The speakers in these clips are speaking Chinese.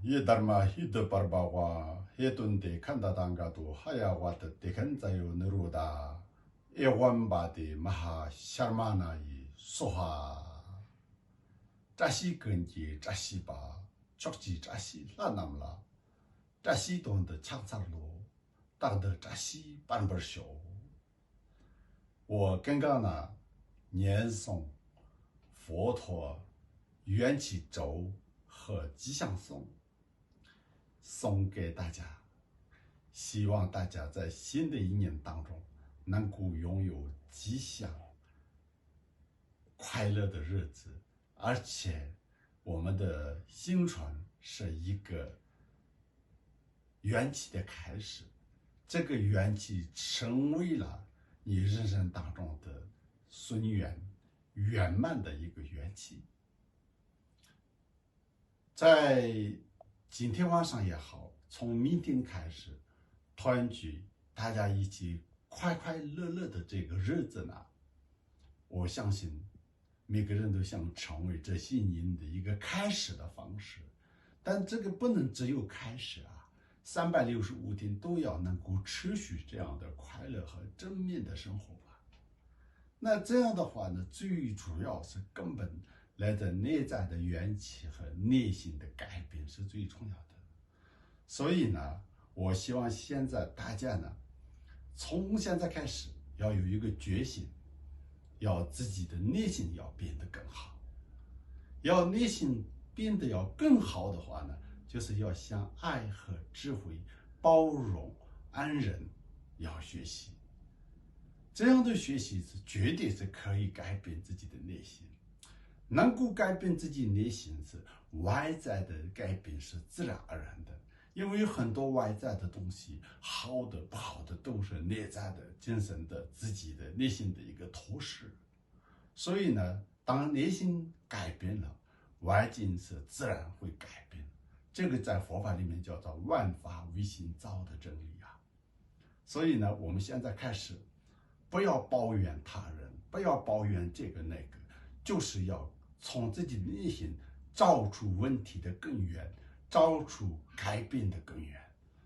이달마 히드 바바와 해둔데 칸다단가도 하야와드 데칸자요 느루다 에완바디 마하 샤르마나이 소하 자시 근지 자시바 척지 자시 라남라 자시 돈的창살로当的자시 반벌쇼 我刚刚呢念诵佛陀缘起咒和吉祥颂送给大家，希望大家在新的一年当中能够拥有吉祥快乐的日子，而且我们的新春是一个缘起的开始，这个缘起成为了你人生当中的顺缘圆满的一个缘起。在今天晚上也好，从明天开始团聚，大家一起快快乐乐的这个日子呢，我相信每个人都想成为这些年的一个开始的方式，但这个不能只有开始啊，365天都要能够持续这样的快乐和正面的生活吧。那这样的话呢，最主要是根本来自内在的缘起和内心的改变是最重要的。所以呢，我希望现在大家呢，从现在开始要有一个决心，要自己的内心要变得更好。要内心变得要更好的话呢，就是要向爱和智慧、包容、安忍要学习。这样的学习是绝对是可以改变自己的内心。能够改变自己内心是外在的改变是自然而然的，因为很多外在的东西，好的不好的都是内在的精神的自己的内心的一个投射。所以呢，当内心改变了，外境是自然会改变。这个在佛法里面叫做万法唯心造的真理啊。所以呢，我们现在开始不要抱怨他人，不要抱怨这个那个，就是要从自己内心找出问题的根源，找出改变的根源。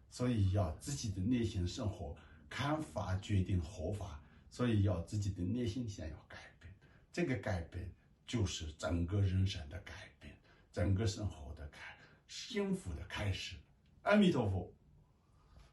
所以要自己的内心生活，看法决定活法，所以要自己的内心先要改变。这个改变就是整个人生的改变，整个生活的幸福的开始。阿弥陀佛。